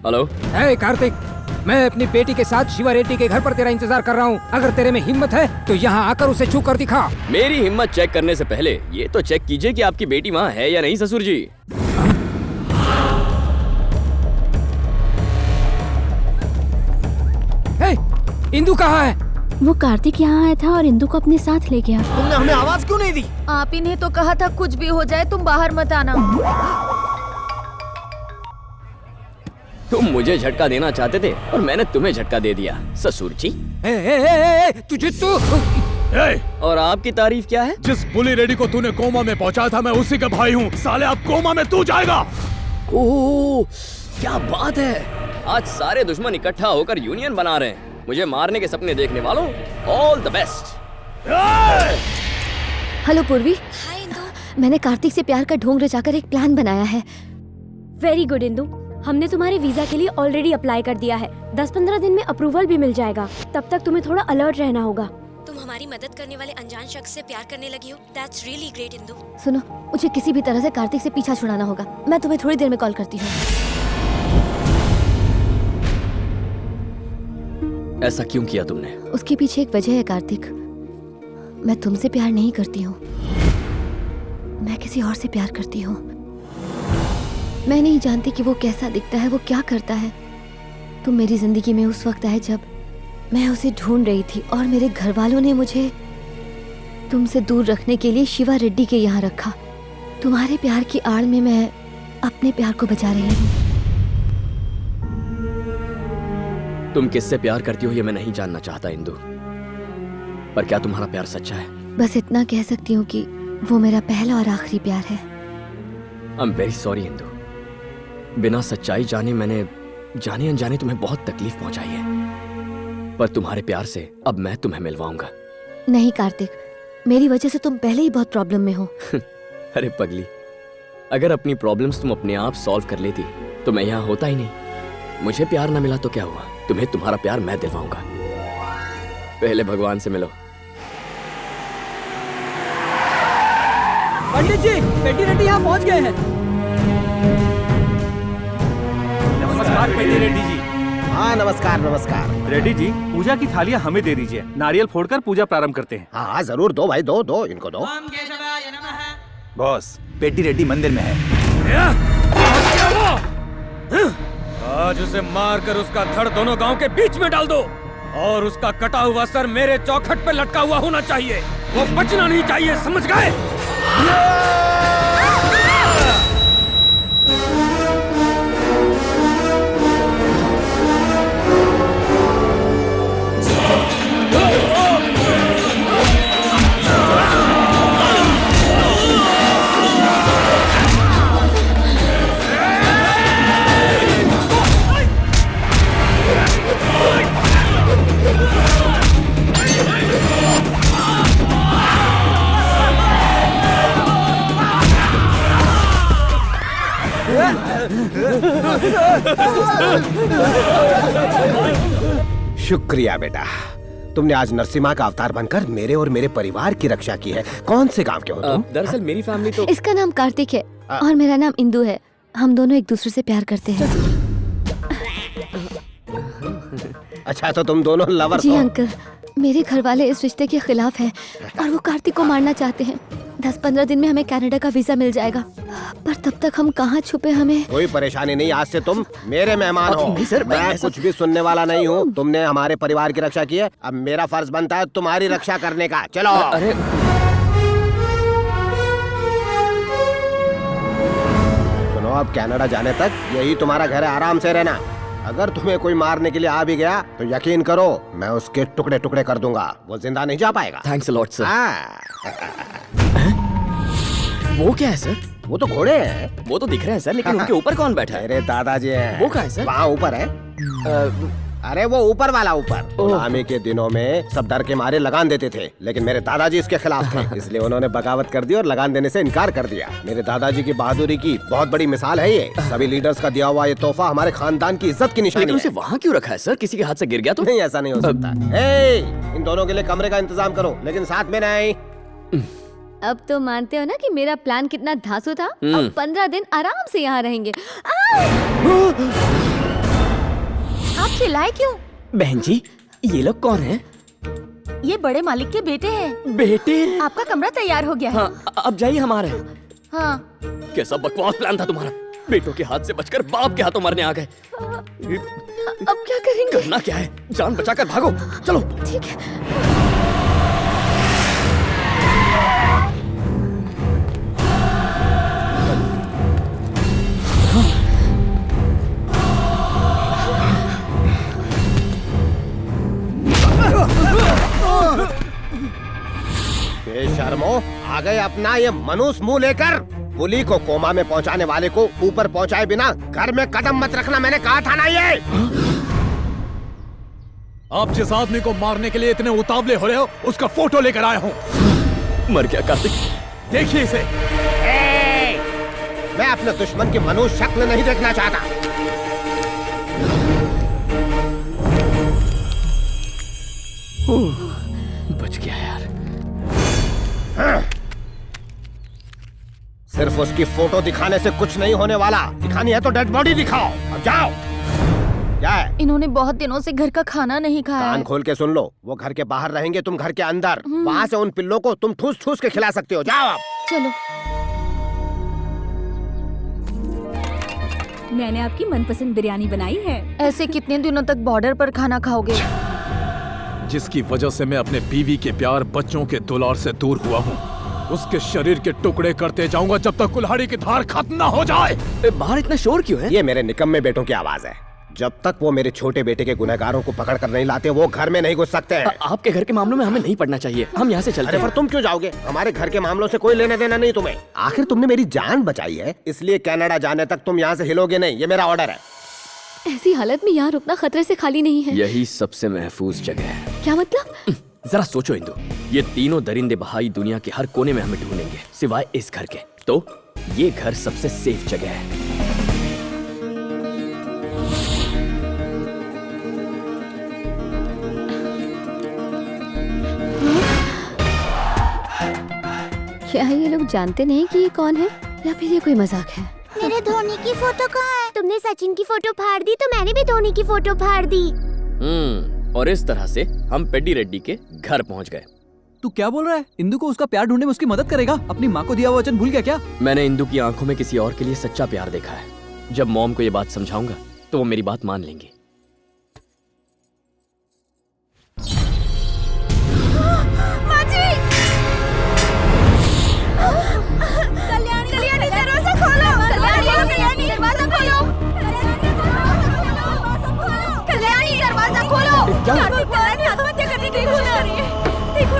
Hello. हे कार्तिक, मैं अपनी बेटी के साथ शिवा रेड्डी के घर पर तेरा इंतजार कर रहा हूँ। अगर तेरे में हिम्मत है तो यहाँ आकर उसे छू कर दिखा। मेरी हिम्मत चेक करने से पहले ये तो चेक कीजिए कि आपकी बेटी वहाँ है या नहीं ससुर जी। हे, इंदु कहाँ है? वो कार्तिक यहाँ आया था और इंदु को अपने साथ ले गया। तुमने हमें आवाज क्यों नहीं दी? आप ही ने तो कहा था कुछ भी हो जाए तुम बाहर मत आना। तुम मुझे झटका देना चाहते थे और मैंने तुम्हें झटका दे दिया ससुर जी। तुझे तो और आपकी तारीफ क्या है? जिस बुली रेडी को तूने कोमा में पहुंचाया था मैं उसी का भाई हूँ। साले अब कोमा में तू जाएगा। ओह क्या बात है, आज सारे दुश्मन इकट्ठा होकर यूनियन बना रहे हैं। मुझे मारने के सपने देखने वालों, ऑल द बेस्ट। हेलो पूर्वी। हाय इंदु। मैंने कार्तिक से प्यार का ढोंग रचाकर एक प्लान बनाया है। वेरी गुड इंदु, हमने तुम्हारे वीजा के लिए ऑलरेडी अप्लाई कर दिया है। 10-15 दिन में अप्रूवल भी मिल जाएगा। तब तक तुम्हें थोड़ा अलर्ट रहना होगा। तुम हमारी मदद करने वाले अनजान शख्स से प्यार करने लगी हो। That's really great Indu. सुनो, मुझे किसी भी तरह से कार्तिक से पीछा छुड़ाना होगा। मैं तुम्हें थोड़ी देर में कॉल करती हूँ। ऐसा क्यों किया तुमने? उसके पीछे एक वजह है कार्तिक। मैं तुमसे प्यार नहीं करती हूँ, मैं किसी और से प्यार करती हूँ। मैं नहीं जानती कि वो कैसा दिखता है, वो क्या करता है। तुम मेरी जिंदगी में उस वक्त आए जब मैं उसे ढूंढ रही थी और मेरे घर वालों ने मुझे तुमसे दूर रखने के लिए शिवा रेड्डी के यहाँ रखा। तुम्हारे प्यार की आड़ में मैं अपने प्यार को बचा रही हूँ। तुम किससे प्यार करती हो ये मैं नहीं जानना चाहता इंदु, पर क्या तुम्हारा प्यार सच्चा है? बस इतना कह सकती हूँ कि वो मेरा पहला और आखिरी प्यार है। I am very sorry Indu, बिना सच्चाई जाने मैंने जाने अनजाने तुम्हें बहुत तकलीफ पहुंचाई है, पर तुम्हारे प्यार से अब मैं तुम्हें मिलवाऊंगा। नहीं कार्तिक, मेरी वजह से तुम पहले ही बहुत प्रॉब्लम में हो। अरे पगली, अगर अपनी प्रॉब्लम्स तुम अपने आप सॉल्व कर लेती तो मैं यहाँ होता ही नहीं। मुझे प्यार ना मिला तो क्या हुआ, तुम्हें तुम्हारा प्यार मैं दिलवाऊंगा। पहले भगवान से मिलो। पंडित जी, बेटी रेड्डी यहाँ पहुँच गए हैं। नमस्कार पेटी रेड्डी जी। हाँ नमस्कार नमस्कार। रेड्डी जी, पूजा की थालियाँ हमें दे दीजिए। नारियल फोड़कर पूजा प्रारंभ करते हैं। हाँ जरूर, दो भाई, दो दो, इनको दो। बॉस, पेटी रेड्डी मंदिर में है। आज उसे मारकर उसका धड़ दोनों गांव के बीच में डाल दो और उसका कटा हुआ सर मेरे चौखट पे लटका हुआ होना चाहिए। वो बचना नहीं चाहिए, समझ गए? शुक्रिया बेटा, तुमने आज नरसिम्हा का अवतार बनकर मेरे और मेरे परिवार की रक्षा की है। कौन से गांव के हो तुम? दरअसल मेरी फैमिली तो इसका नाम कार्तिक है और मेरा नाम इंदु है। हम दोनों एक दूसरे से प्यार करते हैं। अच्छा, तो तुम दोनों लवर जी हो? अंकल, मेरे घर वाले इस रिश्ते के खिलाफ हैं और वो कार्तिक को मारना चाहते हैं। 10-15 दिन में हमें कनाडा का वीजा मिल जाएगा, पर तब तक हम कहाँ छुपे। हमें कोई परेशानी नहीं, आज से तुम मेरे मेहमान हो। नहीं सर, मैं कुछ भी सुनने वाला नहीं हूँ। तुमने हमारे परिवार की रक्षा की है, अब मेरा फर्ज बनता है तुम्हारी रक्षा करने का। चलो। अरे सुनो, अब कनाडा जाने तक यही तुम्हारा घर है, आराम से रहना। अगर तुम्हें कोई मारने के लिए आ भी गया तो यकीन करो मैं उसके टुकड़े टुकड़े कर दूंगा, वो जिंदा नहीं जा पाएगा। Thanks a lot sir. वो क्या है सर? वो तो घोड़े हैं। वो तो दिख रहे हैं सर, लेकिन उनके ऊपर कौन बैठा है? मेरे दादाजी हैं। वो कहाँ है सर? वहाँ ऊपर है। अरे वो ऊपर वाला ऊपर। गुलामी के दिनों में सब डर के मारे लगान देते थे, लेकिन मेरे दादाजी इसके खिलाफ थे, इसलिए उन्होंने बगावत कर दी और लगान देने से इनकार कर दिया। मेरे दादाजी की बहादुरी की बहुत बड़ी मिसाल है ये। सभी लीडर्स का दिया हुआ ये तोहफा हमारे खानदान की इज्जत की निशानी लेकिन उसे है। वहाँ क्यों रखा है सर? किसी के हाथ से गिर गया तो? नहीं, ऐसा नहीं हो सकता। इन दोनों के लिए कमरे का इंतजाम करो, लेकिन साथ में नहीं। अब तो मानते हो ना कि मेरा प्लान कितना धांसू था। अब 15 दिन आराम से यहाँ रहेंगे। आप चिल्लाए क्यों? बहन जी, ये लोग कौन हैं? ये बड़े मालिक के बेटे हैं। बेटे? आपका कमरा तैयार हो गया है। हाँ, अब जाइए हमारे। हाँ। कैसा बकवास प्लान था तुम्हारा। बेटों के हाथ से बचकर बाप के हाथों मरने आ गए। अब क्या करेंगे? करना क्या है, जान बचाकर भागो। चलो। ठीक है। बेशर्मो, आ गए अपना ये मनुष्य मुंह लेकर। पुली को कोमा में पहुंचाने वाले को ऊपर पहुंचाए बिना घर में कदम मत रखना, मैंने कहा था ना। ये आप जिस आदमी को मारने के लिए इतने उतावले हो रहे हो, उसका फोटो लेकर आया हूँ। मर गया कार्तिक। देखिए इसे। मैं अपने दुश्मन की मनुष्य शक्ल नहीं देखना चाहता। बच गया यार। सिर्फ उसकी फोटो दिखाने से कुछ नहीं होने वाला। दिखानी है तो डेड बॉडी दिखाओ। अब जाओ। क्या है? इन्होंने बहुत दिनों से घर का खाना नहीं खाया कान है। खोल के सुन लो, वो घर के बाहर रहेंगे, तुम घर के अंदर। वहाँ से उन पिल्लों को तुम ठूस ठूस के खिला सकते हो। जाओ अब। चलो। मैंने आपकी मनपसंद बिरयानी बनाई है। ऐसे कितने दिनों तक बॉर्डर पर खाना खाओगे? जिसकी वजह से मैं अपने बीवी के प्यार, बच्चों के दुलार से दूर हुआ हूँ, उसके शरीर के टुकड़े करते जाऊंगा जब तक कुल्हाड़ी की धार खत्म न हो जाए। बाहर इतना शोर क्यों है? ये मेरे निकम्मे बेटों की आवाज है। जब तक वो मेरे छोटे बेटे के गुनहगारों को पकड़ कर नहीं लाते, वो घर में नहीं घुस सकते हैं। आपके घर के मामलों में हमें नहीं पड़ना चाहिए। हम यहाँ से चलते अरे हैं। पर तुम क्यों जाओगे? हमारे घर के मामलों से कोई लेना देना नहीं तुम्हें। आखिर तुमने मेरी जान बचाई है, इसलिए कनाडा जाने तक तुम यहाँ से हिलोगे नहीं। ये मेरा ऑर्डर है। ऐसी हालत में यहाँ रुकना खतरे से खाली नहीं है। यही सबसे महफूज जगह है। क्या मतलब? जरा सोचो इंदु, ये तीनों दरिंदे बहाई दुनिया के हर कोने में हमें ढूंढेंगे सिवाय इस घर के। तो ये घर सबसे सेफ जगह है। क्या ये लोग जानते नहीं कि ये कौन है, या फिर ये कोई मजाक है? मेरे धोनी की फोटो कहाँ है? तुमने सचिन की फोटो फाड़ दी तो मैंने भी धोनी की फोटो फाड़ दी। और इस तरह से हम पेड्डी रेड्डी के घर पहुंच गए। तू क्या बोल रहा है? इंदु को उसका प्यार ढूंढने में उसकी मदद करेगा? अपनी माँ को दिया हुआ वचन भूल गया क्या? मैंने इंदु की आंखों में किसी और के लिए सच्चा प्यार देखा है। जब मॉम को ये बात समझाऊंगा तो वो मेरी बात मान लेंगी। कल्याणी दरवाजा खोलो। कल्याणी दरवाजा खोलो। कल्याणी दरवाजा खोलो। कल्याणी आत्महत्या करने की कोशिश कर रही है। देखो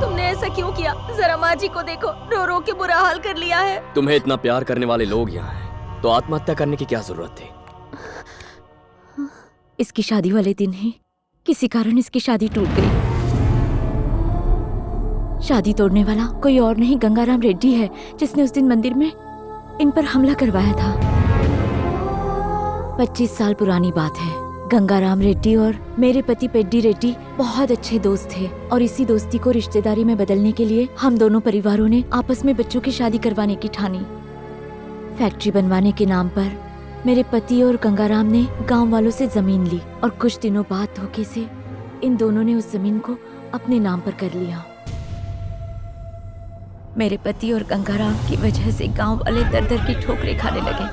तुमने ऐसा क्यों किया? जरा माँ जी को देखो, रो रो के बुरा हाल कर लिया है। तुम्हें इतना प्यार करने वाले लोग यहाँ हैं, तो आत्महत्या करने की क्या जरूरत थी? इसकी शादी वाले दिन ही किसी कारण इसकी शादी टूट गई। शादी तोड़ने वाला कोई और नहीं गंगाराम रेड्डी है, जिसने उस दिन मंदिर में इन पर हमला करवाया था। 25 साल पुरानी बात है। गंगाराम रेड्डी और मेरे पति पेड्डी रेड्डी बहुत अच्छे दोस्त थे, और इसी दोस्ती को रिश्तेदारी में बदलने के लिए हम दोनों परिवारों ने आपस में बच्चों की शादी करवाने की ठानी। फैक्ट्री बनवाने के नाम पर मेरे पति और गंगाराम ने गांव वालों से जमीन ली, और कुछ दिनों बाद धोखे से इन दोनों ने उस जमीन को अपने नाम पर कर लिया। मेरे पति और गंगाराम की वजह से गांव वाले दर दर की ठोकरें खाने लगे।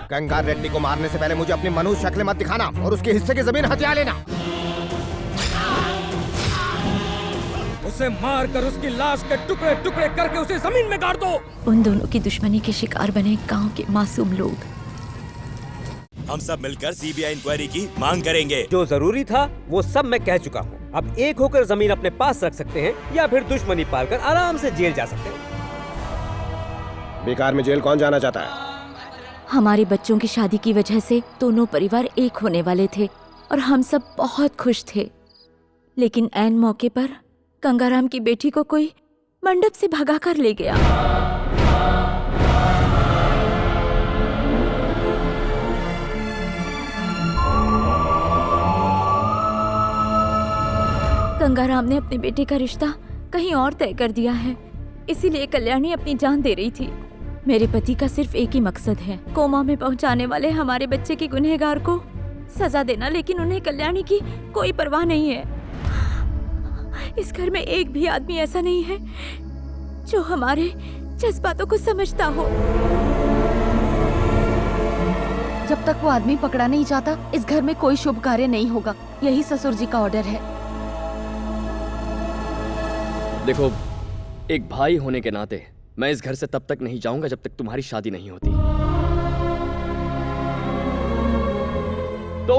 गंगा रेड्डी को मारने से पहले मुझे अपनी मनुष्य शक्ल मत दिखाना और उसके हिस्से की जमीन हथिया लेना। उसे मार कर उसकी लाश के टुकड़े टुकड़े करके उसे जमीन में गाड़ दो। उन दोनों की दुश्मनी के शिकार बने गांव के मासूम लोग। हम सब मिलकर सीबीआई इंक्वायरी की मांग करेंगे। जो जरूरी था वो सब मैं कह चुका हूँ। अब एक होकर जमीन अपने पास रख सकते हैं, या फिर दुश्मनी पालकर आराम से जेल जा सकते हैं। बेकार में जेल कौन जाना चाहता है? हमारे बच्चों की शादी की वजह से दोनों परिवार एक होने वाले थे, और हम सब बहुत खुश थे। लेकिन ऐन मौके पर गंगाराम की बेटी को कोई मंडप से भगा कर ले गया। गंगाराम ने अपने बेटे का रिश्ता कहीं और तय कर दिया है, इसीलिए कल्याणी अपनी जान दे रही थी। मेरे पति का सिर्फ एक ही मकसद है, कोमा में पहुंचाने वाले हमारे बच्चे के गुनहगार को सजा देना, लेकिन उन्हें कल्याणी की कोई परवाह नहीं है। इस घर में एक भी आदमी ऐसा नहीं है जो हमारे जज्बातों को समझता हो। जब तक वो आदमी पकड़ा नहीं जाता, इस घर में कोई शुभ कार्य नहीं होगा। यही ससुर जी का ऑर्डर है। देखो, एक भाई होने के नाते मैं इस घर से तब तक नहीं जाऊंगा जब तक तुम्हारी शादी नहीं होती। तो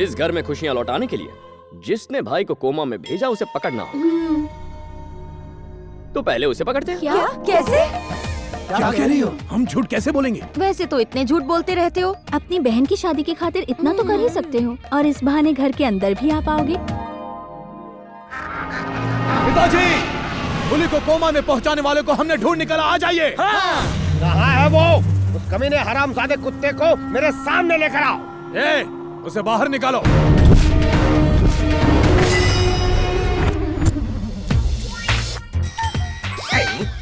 इस घर में खुशियां लौटाने के लिए जिसने भाई को कोमा में भेजा उसे पकड़ना होगा। तो पहले उसे पकड़ते हैं। क्या? कैसे? क्या कह रही हो? हम झूठ कैसे बोलेंगे? वैसे तो इतने झूठ बोलते रहते हो। अपनी बहन की शादी की खातिर इतना तो कर ही सकते हो, और इस बहाने घर के अंदर भी आ पाओगे। पिताजी, बुली को कोमा में पहुंचाने वाले को हमने ढूंढ निकाला, आ जाइए। कहाँ है वो? उस कमीने हरामजादे कुत्ते को मेरे सामने लेकर आओ। उसे बाहर निकालो।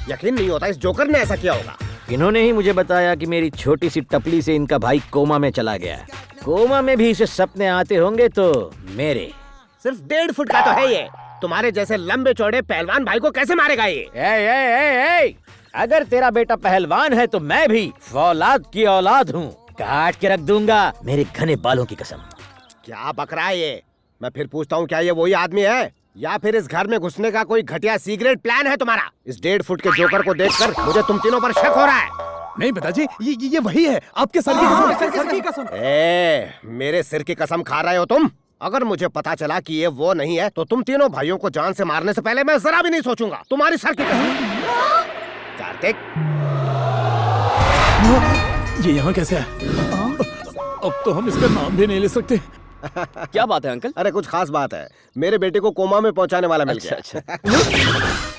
यकीन नहीं होता इस जोकर ने ऐसा किया होगा। इन्होंने ही मुझे बताया कि मेरी छोटी सी टपली से इनका भाई कोमा में चला गया। कोमा में भी इसे सपने आते होंगे तो मेरे। सिर्फ 1.5 फुट का तो है ये। तुम्हारे जैसे लंबे चौड़े पहलवान भाई को कैसे मारेगा ये? ए, अगर तेरा बेटा पहलवान है तो मैं भी फौलाद की औलाद हूँ। काट के रख दूंगा मेरे घने बालों की कसम। क्या बक रहा है ये? मैं फिर पूछता हूँ, क्या ये वही आदमी है या फिर इस घर में घुसने का कोई घटिया सीक्रेट प्लान है तुम्हारा? इस 1.5 फुट के जोकर को देखकर मुझे तुम तीनों पर शक हो रहा है। नहीं पिताजी, ये वही है। आपके सर की कसम। मेरे सिर की कसम खा रहे हो तुम? अगर मुझे पता चला कि ये वो नहीं है तो तुम तीनों भाइयों को जान से मारने से पहले मैं जरा भी नहीं सोचूंगा। तुम्हारी सर की कसम। कार्तिक, ये यहाँ कैसे है? अब तो हम इसका नाम भी नहीं ले सकते। क्या बात है अंकल? अरे कुछ खास बात है। मेरे बेटे को कोमा में पहुंचाने वाला मिल गया। अच्छा।